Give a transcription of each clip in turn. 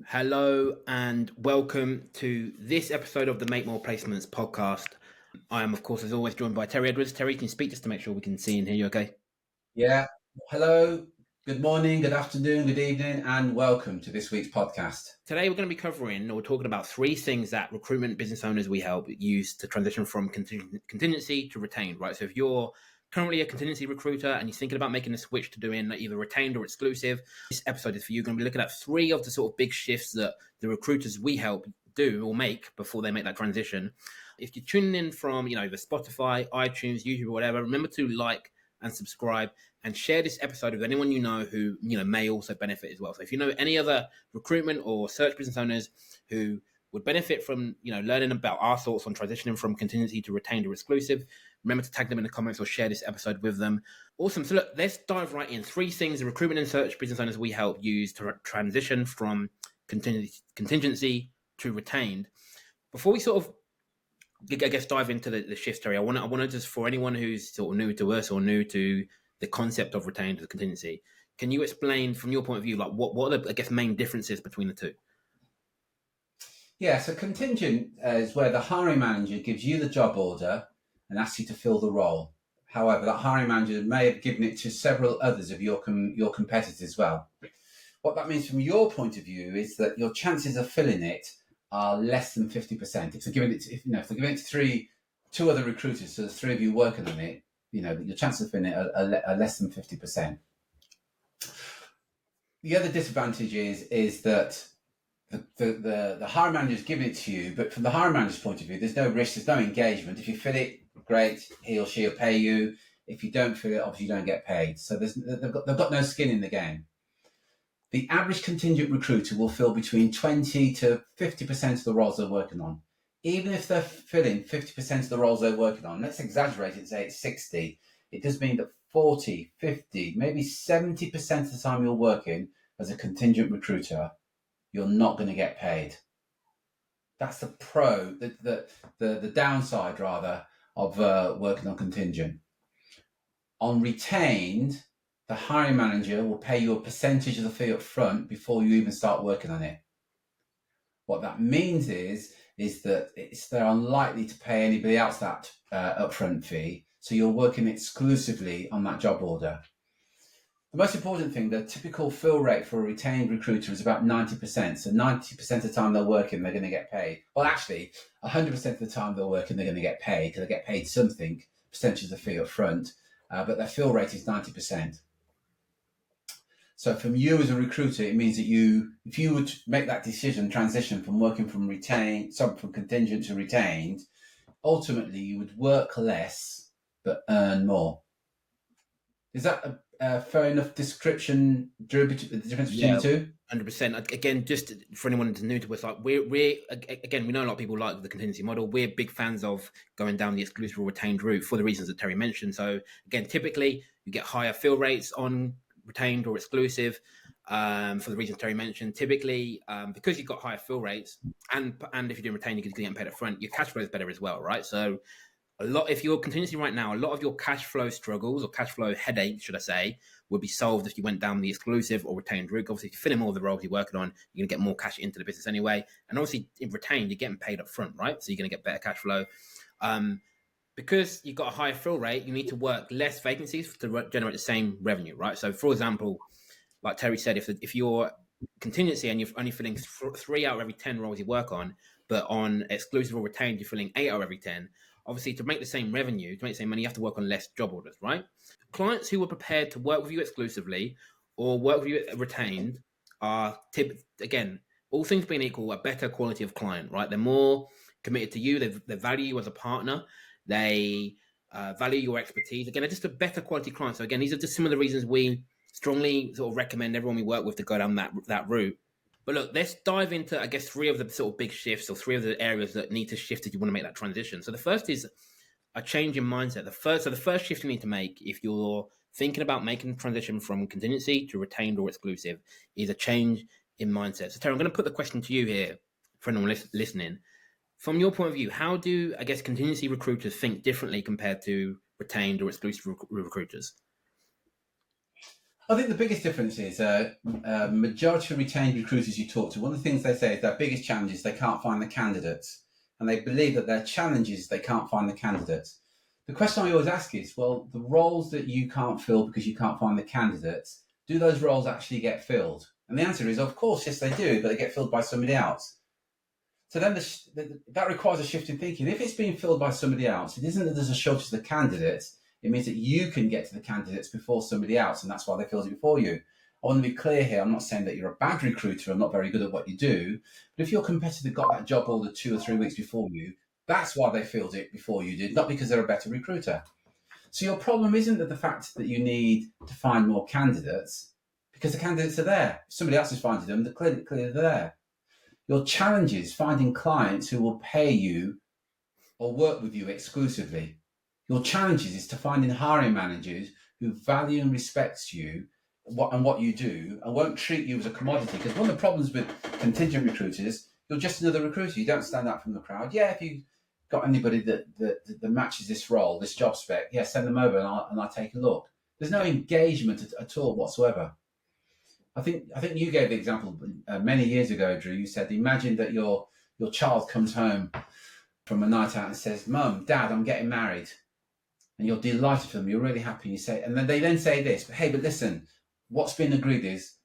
Hello and welcome to this episode of the Make More Placements podcast. I am, of course, as always, joined by Terry Edwards. Terry, can you speak just to make sure we can see and hear you okay? Yeah. Hello. Good morning, good afternoon, good evening, and welcome to this week's podcast. Today, we're going to be covering, or we're talking about three things that recruitment business owners we help use to transition from contingency to retained, right? So if you're currently a contingency recruiter and you're thinking about making a switch to doing either retained or exclusive, this episode is for you. We're going to be looking at three of the sort of big shifts that the recruiters we help do or make before they make that transition. If you're tuning in from, the Spotify, iTunes, YouTube, or whatever, remember to like and subscribe and share this episode with anyone you know who may also benefit as well. So if you know any other recruitment or search business owners who would benefit from learning about our thoughts on transitioning from contingency to retained or exclusive, remember to tag them in the comments or share this episode with them. Awesome. So look, let's dive right in. Three things the recruitment and search business owners we help use to transition from contingency to retained. Before we sort of dive into the shifts, Terry, I want to just, for anyone who's sort of new to us or new to the concept of retained or contingency, can you explain from your point of view, like what are the, main differences between the two? Yeah, so contingent is where the hiring manager gives you the job order and asks you to fill the role. However, that hiring manager may have given it to several others of your competitors as well. What that means from your point of view is that your chances of filling it are less than 50%. If they're giving it to, two other recruiters, so there's three of you working on it, your chances of filling it are less than 50%. The other disadvantage is that the hiring manager is giving it to you, but from the hiring manager's point of view, there's no risk, there's no engagement. If you fill it, great, he or she will pay you. If you don't fill it, obviously you don't get paid. So they've got no skin in the game. The average contingent recruiter will fill between 20 to 50% of the roles they're working on. Even if they're filling 50% of the roles they're working on, let's exaggerate it, say it's 60, it does mean that 40, 50, maybe 70% of the time you're working as a contingent recruiter, you're not going to get paid. That's the the downside rather of working on contingent. On retained, the hiring manager will pay you a percentage of the fee up front before you even start working on it. What that means is that they're unlikely to pay anybody else that upfront fee, so you're working exclusively on that job order. The most important thing, the typical fill rate for a retained recruiter is about 90%. So 90% of the time they're working, they're going to get paid. Well, actually, 100% of the time they're working, they're going to get paid because they get paid something, percentage of the fee up front, but their fill rate is 90%. So from you as a recruiter, it means that if you would make that decision, transition from working from contingent to retained, ultimately you would work less but earn more. Is that a fair enough description, Drew, the difference between the two? 100%. Again, just for anyone who's new to us, like we know a lot of people like the contingency model. We're big fans of going down the exclusive or retained route for the reasons that Terry mentioned. So again, typically you get higher fill rates on retained or exclusive for the reasons Terry mentioned. Typically, because you've got higher fill rates, and if you're doing retained, you're getting paid up front, your cash flow is better as well, right? So if you're contingency right now, a lot of your cash flow struggles or cash flow headaches, should I say, would be solved if you went down the exclusive or retained route. Obviously, if you fill in more of the roles you're working on, you're going to get more cash into the business anyway. And obviously, in retained, you're getting paid up front, right? So you're going to get better cash flow. Because you've got a higher fill rate, you need to work less vacancies to generate the same revenue, right? So, for example, like Terry said, if you're contingency and you're only filling 3 out of every 10 roles you work on, but on exclusive or retained, you're filling 8 out of every 10, obviously to make the same revenue, to make the same money, you have to work on less job orders, right? Clients who are prepared to work with you exclusively or work with you retained are, again, all things being equal, a better quality of client, right? They're more committed to you. They value you as a partner. They value your expertise. Again, they're just a better quality client. So again, these are just some of the reasons we strongly sort of recommend everyone we work with to go down that route. But look, let's dive into, I guess, three of the sort of big shifts or three of the areas that need to shift if you want to make that transition. So the first is a change in mindset. The first shift you need to make if you're thinking about making the transition from contingency to retained or exclusive is a change in mindset. So Terry, I'm going to put the question to you here for anyone listening. From your point of view, how do, I guess, contingency recruiters think differently compared to retained or exclusive recruiters? I think the biggest difference is majority of retained recruiters you talk to, one of the things they say is their biggest challenge is they can't find the candidates. And they believe that their challenge is they can't find the candidates. The question I always ask is, well, the roles that you can't fill because you can't find the candidates, do those roles actually get filled? And the answer is, of course, yes, they do, but they get filled by somebody else. So then that requires a shift in thinking. If it's being filled by somebody else, it isn't that there's a shortage of the candidates. It means that you can get to the candidates before somebody else, and that's why they filled it before you. I want to be clear here. I'm not saying that you're a bad recruiter and not very good at what you do, but if your competitor got that job ordered 2 or 3 weeks before you, that's why they filled it before you did, not because they're a better recruiter. So your problem isn't that the fact that you need to find more candidates, because the candidates are there. If somebody else is finding them, they're clearly there. Your challenge is finding clients who will pay you or work with you exclusively. Your challenge is to finding hiring managers who value and respect you and what you do and won't treat you as a commodity. Because one of the problems with contingent recruiters, you're just another recruiter. You don't stand out from the crowd. Yeah, if you've got anybody that matches this role, this job spec, yeah, send them over and I'll take a look. There's no engagement at all whatsoever. I think you gave the example many years ago, Drew. You said, imagine that your child comes home from a night out and says, "Mum, Dad, I'm getting married," and you're delighted for them. You're really happy. You say, and then they say this, but hey, but listen, what's been agreed is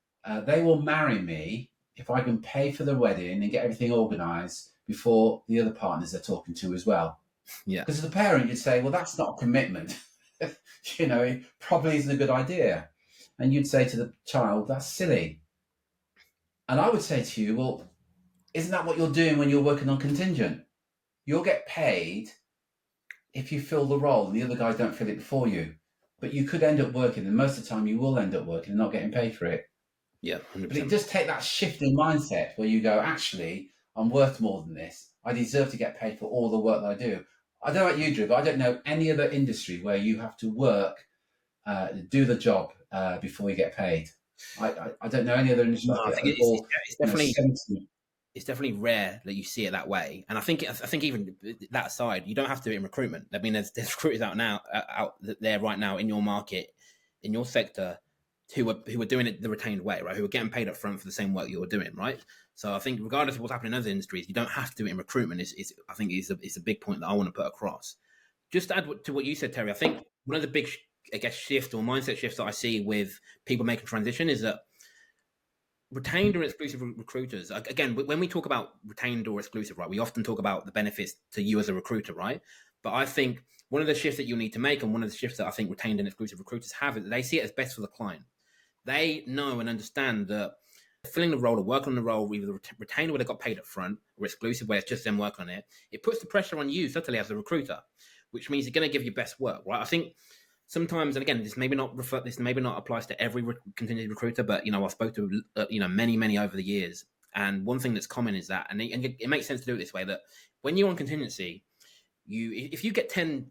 they will marry me if I can pay for the wedding and get everything organised before the other partners they're talking to as well. Yeah. Because as a parent, you'd say, well, that's not a commitment. It probably isn't a good idea. And you'd say to the child, that's silly. And I would say to you, well, isn't that what you're doing when you're working on contingent? You'll get paid if you fill the role and the other guys don't fill it before you. But you could end up working, and most of the time you will end up working and not getting paid for it. Yeah, 100%. But it does take that shift in mindset where you go, actually, I'm worth more than this. I deserve to get paid for all the work that I do. I don't know about you, Drew, but I don't know any other industry where you have to work, do the job before you get paid. I don't know any other industry. No, I think it's definitely it's definitely rare that you see it that way. And I think even that aside, you don't have to do it in recruitment. I mean, there's recruiters out there right now in your market, in your sector, who are doing it the retained way, right? Who are getting paid up front for the same work you're doing, right? So I think regardless of what's happening in other industries, you don't have to do it in recruitment. I think it's a big point that I want to put across. Just to add to what you said, Terry, I think one of the big, I guess, shift or mindset shifts that I see with people making transition is that retained or exclusive recruiters, again, when we talk about retained or exclusive, right, we often talk about the benefits to you as a recruiter, right? But I think one of the shifts that you need to make, and one of the shifts that I think retained and exclusive recruiters have, is that they see it as best for the client. They know and understand that filling the role or working on the role, either retained where they got paid up front or exclusive where it's just them working on it, it puts the pressure on you subtly as a recruiter, which means you're going to give your best work, right? I think sometimes, and again, this maybe not applies to every contingent recruiter, but I spoke to many over the years, and one thing that's common is that, and it makes sense to do it this way, that when you're on contingency, if you get 10,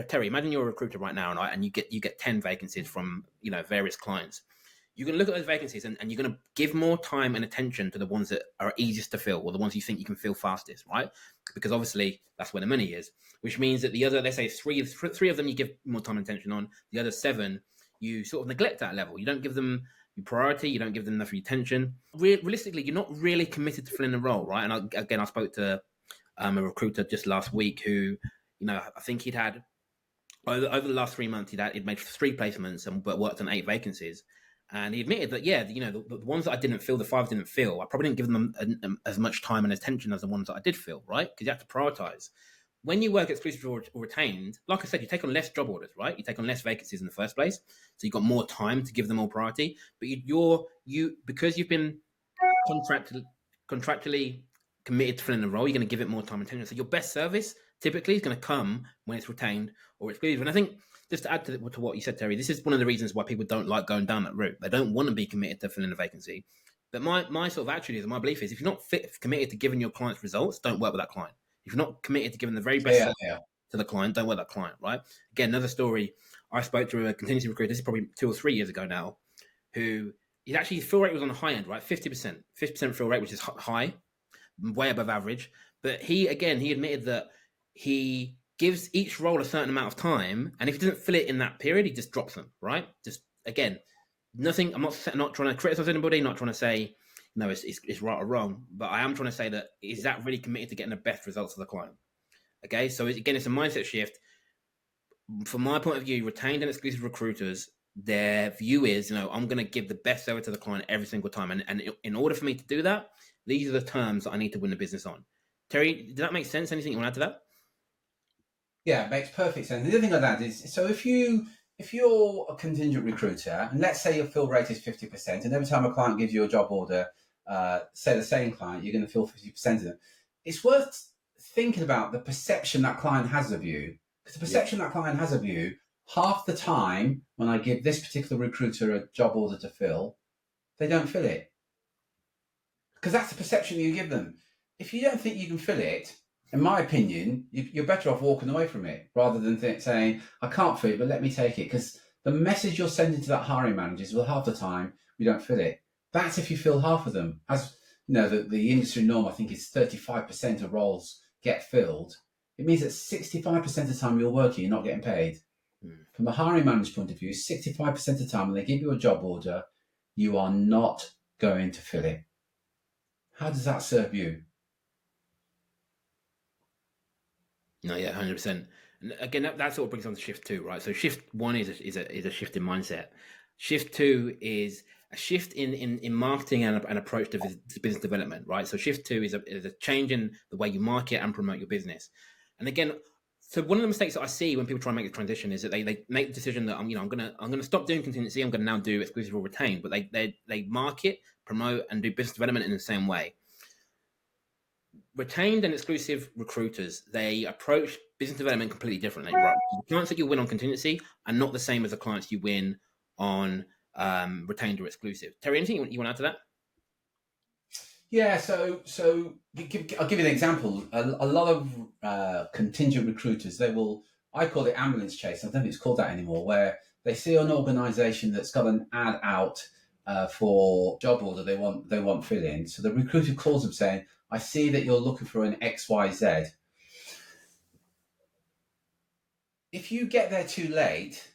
Terry, imagine you're a recruiter right now, and you get 10 vacancies from various clients. You're going to look at those vacancies and you're going to give more time and attention to the ones that are easiest to fill, or the ones you think you can fill fastest, right? Because obviously that's where the money is, which means that the other, let's say three of them you give more time and attention on, the other 7, you sort of neglect that level. You don't give them your priority, you don't give them enough attention. Realistically, you're not really committed to filling the role, right? And I spoke to a recruiter just last week who, I think he'd had, over the last 3 months, he'd made 3 placements but worked on 8 vacancies. And he admitted that, the ones that I didn't fill, the 5 didn't fill, I probably didn't give them as much time and attention as the ones that I did fill, right? Because you have to prioritize. When you work exclusively or retained, like I said, you take on less job orders, right? You take on less vacancies in the first place. So you've got more time to give them all priority. But because you've been contractually committed to filling the role, you're going to give it more time and attention. So your best service typically is going to come when it's retained or exclusive. And I think, just to add to what you said, Terry, this is one of the reasons why people don't like going down that route. They don't want to be committed to filling a vacancy. But my sort of attitude is, my belief is, if you're not committed to giving your clients results, don't work with that client. If you're not committed to giving the very best to the client, don't work with that client, right? Again, another story, I spoke to a contingency recruiter, this is probably 2 or 3 years ago now, who his fill rate was on the high end, right? 50% fill rate, which is high, way above average. But he admitted that he gives each role a certain amount of time, and if he doesn't fill it in that period, he just drops them, right? Just, again, nothing. I'm not trying to criticize anybody. Not trying to say no, it's right or wrong. But I am trying to say that is that really committed to getting the best results for the client. Okay, so again, it's a mindset shift. From my point of view, retained and exclusive recruiters, their view is, I'm going to give the best service to the client every single time, and in order for me to do that, these are the terms that I need to win the business on. Terry, does that make sense? Anything you want to add to that? Yeah, it makes perfect sense. The other thing like that is, so if you're a contingent recruiter, and let's say your fill rate is 50%, and every time a client gives you a job order, say the same client, you're going to fill 50% of them. It's worth thinking about the perception that client has of you, because the Yeah. perception that client has of you, half the time when I give this particular recruiter a job order to fill, they don't fill it, because that's the perception you give them. If you don't think you can fill it, in my opinion, you're better off walking away from it rather than saying, I can't fill it, but let me take it. Because the message you're sending to that hiring manager is, well, half the time we don't fill it. That's if you fill half of them. As you know, the industry norm, I think, is 35% of roles get filled. It means that 65% of the time you're working, you're not getting paid. Mm. From the hiring manager's point of view, 65% of the time when they give you a job order, you are not going to fill it. How does that serve you? No, yeah, 100%. And again, that sort of brings on to shift two, right? So shift one is a shift in mindset. Shift two is a shift in marketing and an approach to business development, right? So shift two is a change in the way you market and promote your business. And again, so one of the mistakes that I see when people try and make the transition is that they make the decision that I'm gonna stop doing contingency. I'm gonna now do exclusive or retain, but they market, promote, and do business development in the same way. Retained and exclusive recruiters, they approach business development completely differently. Right, the clients that you win on contingency are not the same as the clients you win on retained or exclusive. Terry, anything you want to add to that? Yeah, so I'll give you an example. A lot of contingent recruiters, they will. I call it ambulance chase. I don't think it's called that anymore. Where they see an organisation that's got an ad out for job order they want fill in. So the recruiter calls them saying, "I see that you're looking for an XYZ." If you get there too late,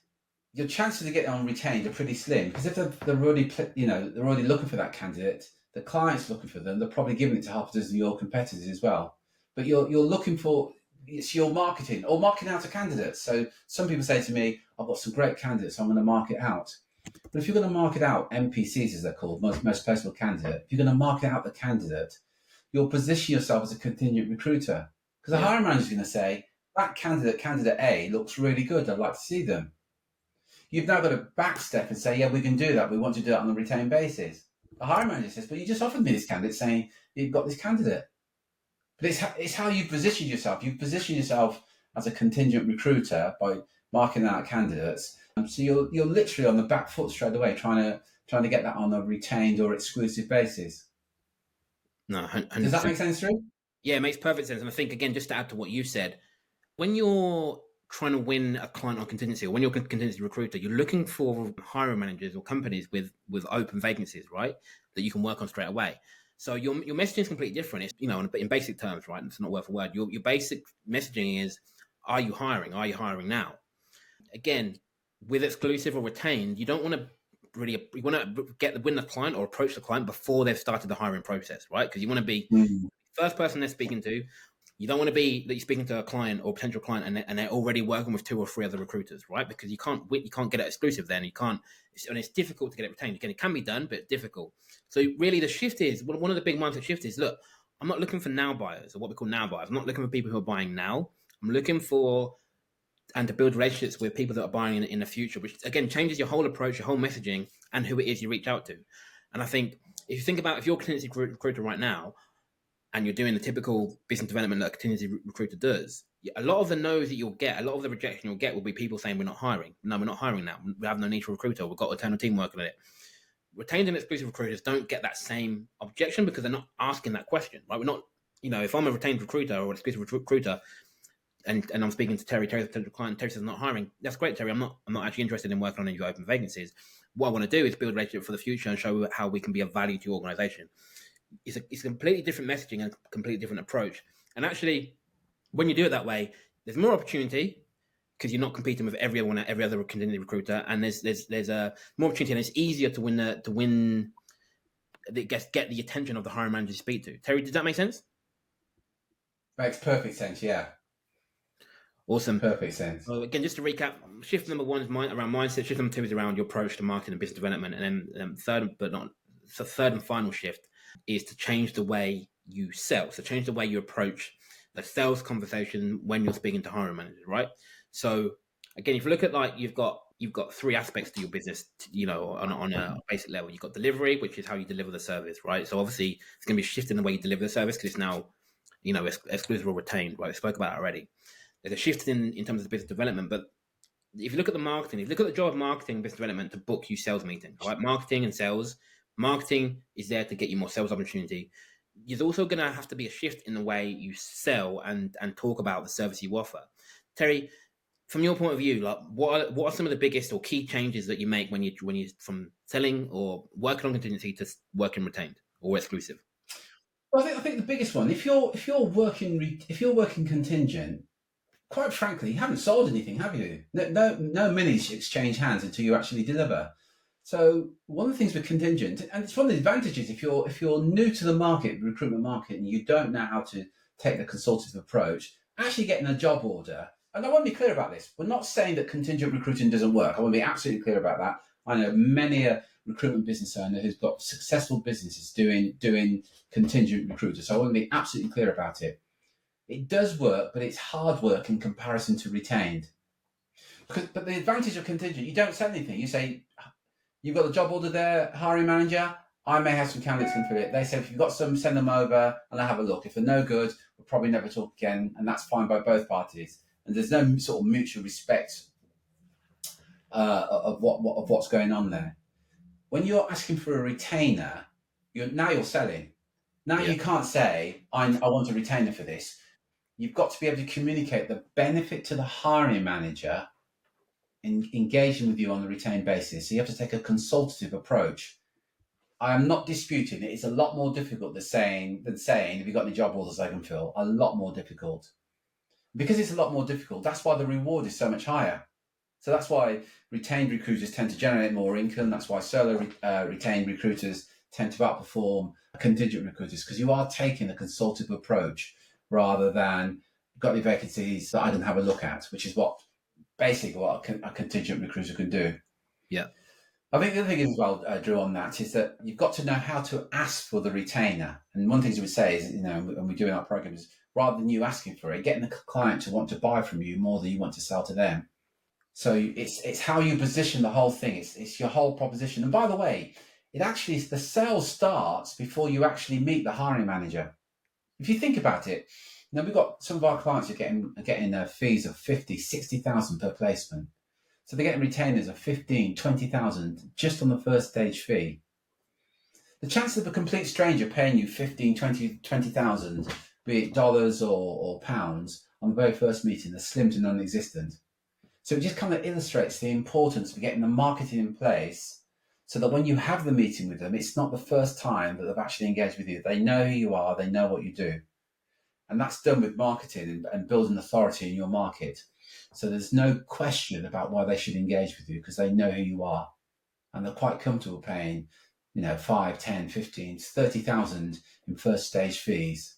your chances of getting on retained are pretty slim, because if they're already they're already looking for that candidate, the client's looking for them, they're probably giving it to half a dozen of your competitors as well. But you're looking for, it's your marketing or marketing out to candidates. So some people say to me, I've got some great candidates, so I'm going to market out. But if you're going to market out MPCs, as they're called, most personal candidate, if you're going to market out the candidate, you'll position yourself as a contingent recruiter, because the Yeah, hiring manager is going to say, that candidate A looks really good, I'd like to see them. You've now got to backstep and say, yeah, we can do that. We want to do that on a retained basis. The hiring manager says, but you just offered me this candidate, saying you've got this candidate. But it's how you position yourself. You position yourself as a contingent recruiter by marking out candidates. So you're literally on the back foot straight away, trying to get that on a retained or exclusive basis. no, Does hundred that percent. make sense, Drew? Yeah, it makes perfect sense. And I think again, just to add to what you said, when you're trying to win a client on contingency, or when you're a contingency recruiter, you're looking for hiring managers or companies with open vacancies, right? That you can work on straight away. So your messaging is completely different. It's in basic terms, right? It's not word for word. Your basic messaging is, are you hiring? Are you hiring now? Again, with exclusive or retained, you don't want to really you want to win the client or approach the client before they've started the hiring process, right? Because you want to be Mm. first person they're speaking to. You don't want to be that you're speaking to a client or potential client and they're already working with two or three other recruiters, right? Because you can't get it exclusive then. You can't, and it's difficult to get it retained. Again, it can be done, but it's difficult. So really, the shift is one of the big mindset shifts is, look, I'm not looking for now buyers or what we call now buyers. I'm not looking for people who are buying now. I'm looking for and to build relationships with people that are buying in the future, which again changes your whole approach, your whole messaging, and who it is you reach out to. And I think if you think about if you're a contingency recruiter right now and you're doing the typical business development that a contingency recruiter does, a lot of the no's that you'll get, a lot of the rejection you'll get will be people saying, we're not hiring. No, we're not hiring now. We have no need for a recruiter. We've got an internal team working on it. Retained and exclusive recruiters don't get that same objection because they're not asking that question, right? We're not, if I'm a retained recruiter or an exclusive recruiter, and I'm speaking to Terry's a potential client. Terry says not hiring. That's great, Terry. I'm not actually interested in working on any open vacancies. What I want to do is build a relationship for the future and show how we can be of value to your organization. It's a completely different messaging and a completely different approach. And actually, when you do it that way, there's more opportunity. because you're not competing with everyone, every other contingency recruiter, and there's a more opportunity, and it's easier to win. Get the attention of the hiring manager to speak to. Terry, does that make sense? Makes perfect sense. Yeah, Awesome. perfect sense. Well, again, just to recap, shift number one is around mindset. Shift number two is around your approach to marketing and business development, and then third and final shift is to change the way you sell. So change the way you approach the sales conversation when you're speaking to hiring managers, right? So again, if you look at like you've got three aspects to your business, on a basic level. You've got delivery, which is how you deliver the service, right? So obviously it's going to be shifting the way you deliver the service because it's now exclusive or retained, right? We spoke about it already. There's a shift in terms of business development, but if you look at the marketing, if you look at the job of marketing and business development to book you sales meetings, right? Marketing and sales. Marketing is there to get you more sales opportunity. There's also going to have to be a shift in the way you sell and talk about the service you offer. Terry, from your point of view, like what are some of the biggest or key changes that you make when you from selling or working on contingency to working retained or exclusive? Well, I think the biggest one, if you're working contingent, quite frankly, you haven't sold anything, have you? No minis exchange hands until you actually deliver. So one of the things with contingent, and it's one of the advantages if you're new to the market, recruitment market, and you don't know how to take the consultative approach, actually getting a job order. And I want to be clear about this. We're not saying that contingent recruiting doesn't work. I want to be absolutely clear about that. I know many a recruitment business owner who's got successful businesses doing contingent recruiter. So I want to be absolutely clear about it. It does work, but it's hard work in comparison to retained. But the advantage of contingent, you don't sell anything. You say, you've got the job order there, hiring manager. I may have some candidates can fill it. They say, if you've got some, send them over and I'll have a look. If they're no good, we'll probably never talk again. And that's fine by both parties. And there's no sort of mutual respect of what's going on there. When you're asking for a retainer, you're selling. Now Yeah. you can't say, I want a retainer for this. You've got to be able to communicate the benefit to the hiring manager in engaging with you on a retained basis. So you have to take a consultative approach. I am not disputing it. It's a lot more difficult than saying, have you got any job orders I can fill? A lot more difficult. Because it's a lot more difficult, that's why the reward is so much higher. So that's why retained recruiters tend to generate more income. That's why solo retained recruiters tend to outperform contingent recruiters, because you are taking a consultative approach rather than got any vacancies that I didn't have a look at, which is basically what a contingent recruiter can do. Yeah. I think the other thing as well, Drew, on that is that you've got to know how to ask for the retainer. And one of the things we say is, and we do in our program is, rather than you asking for it, getting the client to want to buy from you more than you want to sell to them. So it's how you position the whole thing. It's your whole proposition. And by the way, it actually is the sales starts before you actually meet the hiring manager. If you think about it, we've got some of our clients are getting fees of 50, 60,000 per placement. So they're getting retainers of 15, 20,000 just on the first stage fee. The chance of a complete stranger paying you 15, 20,000, be it dollars or pounds, on the very first meeting are slim to non-existent. So it just kind of illustrates the importance of getting the marketing in place so that when you have the meeting with them, it's not the first time that they've actually engaged with you. They know who you are, they know what you do. And that's done with marketing and building authority in your market. So there's no question about why they should engage with you, because they know who you are. And they're quite comfortable paying, 5, 10, 15, 30,000 in first stage fees,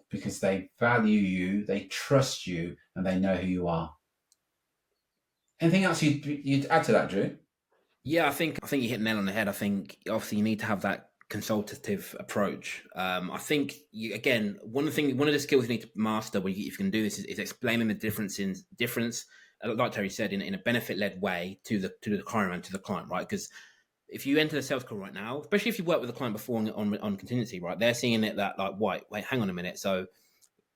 because they value you, they trust you, and they know who you are. Anything else you'd add to that, Drew? Yeah, I think you hit the nail on the head. I think obviously you need to have that consultative approach. I think one of the skills you need to master if you can do this is explaining the difference, like Terry said, in a benefit led way to the hiring and to the client, right? Because if you enter the sales call right now, especially if you worked with a client before on contingency, right, they're seeing it that like, wait, hang on a minute, so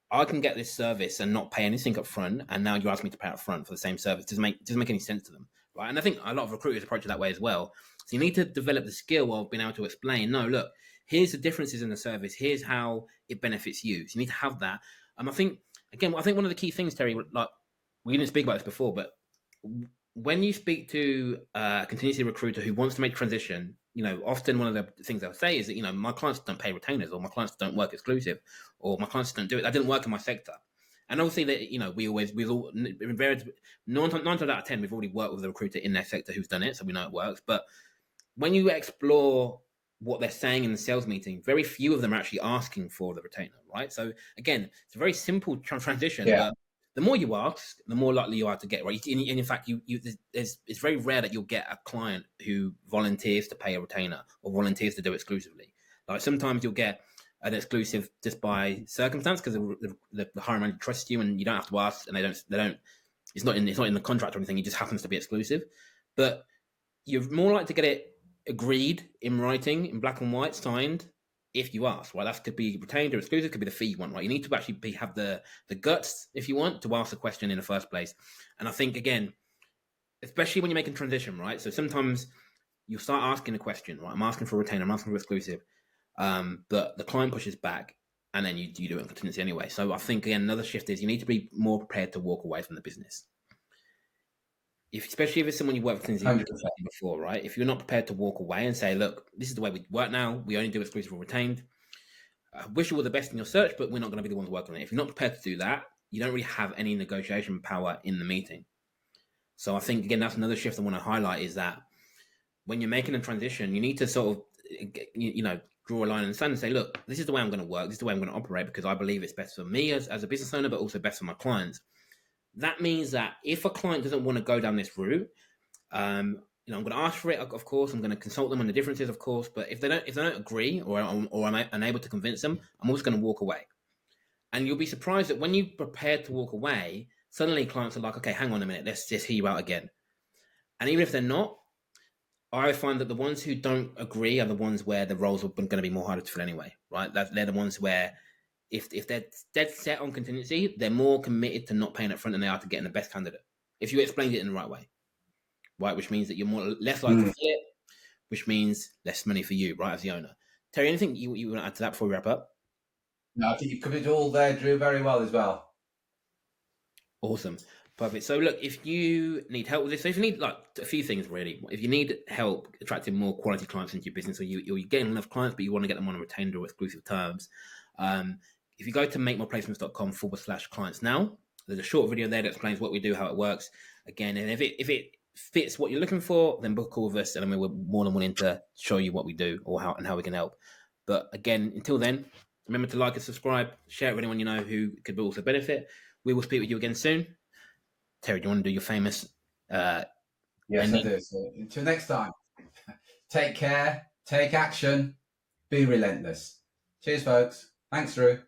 I can get this service and not pay anything up front, and now you ask me to pay up front for the same service. Doesn't make any sense to them, right? And I think a lot of recruiters approach it that way as well. So you need to develop the skill of being able to explain, no, look, here's the differences in the service. Here's how it benefits you. So you need to have that. I think one of the key things, Terry, like we didn't speak about this before, but when you speak to a contingency recruiter who wants to make a transition, often one of the things they'll say is that, my clients don't pay retainers, or my clients don't work exclusive, or my clients don't do it. That didn't work in my sector. And obviously, that we all nine times out of 10 we've already worked with a recruiter in their sector who's done it, so we know it works. But when you explore what they're saying in the sales meeting, very few of them are actually asking for the retainer, right? So again, it's a very simple transition, Yeah. but the more you ask, the more likely you are to get right. And in fact, it's very rare that you'll get a client who volunteers to pay a retainer or volunteers to do it exclusively. Like sometimes you'll get an exclusive just by circumstance because the hiring manager trusts you and you don't have to ask, and they don't. It's not in the contract or anything. It just happens to be exclusive, but you're more likely to get it agreed in writing, in black and white, signed, if you ask. Right, that could be retained or exclusive. Could be the fee you want. Right, you need to actually have the guts, if you want, to ask the question in the first place. And I think again, especially when you're making transition, right? So sometimes you start asking a question, right? I'm asking for a retainer, I'm asking for exclusive, but the client pushes back. And then you do it in contingency anyway. So I think again another shift is you need to be more prepared to walk away from the business. Especially if it's someone you worked with 100%. before, right? If you're not prepared to walk away and say, look, this is the way we work now. We only do exclusive or retained. I wish you all the best in your search, but we're not going to be the ones working on it. If you're not prepared to do that, you don't really have any negotiation power in the meeting. So I think, again, that's another shift I want to highlight is that when you're making a transition, you need to sort of, draw a line in the sand and say, look, this is the way I'm going to work. This is the way I'm going to operate because I believe it's best for me as a business owner, but also best for my clients. That means that if a client doesn't want to go down this route, I'm going to ask for it, of course. I'm going to consult them on the differences, of course. But if they don't agree, or I'm unable to convince them, I'm also going to walk away. And you'll be surprised that when you're prepared to walk away, suddenly clients are like, okay, hang on a minute, let's just hear you out again. And even if they're not, I find that the ones who don't agree are the ones where the roles are going to be more harder to fill anyway, right? They're the ones where if they're dead set on contingency, they're more committed to not paying up front than they are to getting the best candidate. If you explained it in the right way, right? Which means that you're less likely to fill it, which means less money for you, right, as the owner. Terry, anything you want to add to that before we wrap up? No, I think you covered it all there, Drew, very well as well. Awesome. Perfect. So look, if you need help with this, so if you need like a few things really, if you need help attracting more quality clients into your business, or you're getting enough clients, but you want to get them on a retained or exclusive terms, if you go to makemoreplacements.com/clients now, there's a short video there that explains what we do, how it works. Again, and if it fits what you're looking for, then book a call with us, and I mean, we're more than willing to show you what we do or how we can help. But again, until then, remember to like and subscribe, share it with anyone you know who could also benefit. We will speak with you again soon. Terry, do you want to do your famous? Yes, I do. So until next time, take care, take action, be relentless. Cheers, folks. Thanks, Drew.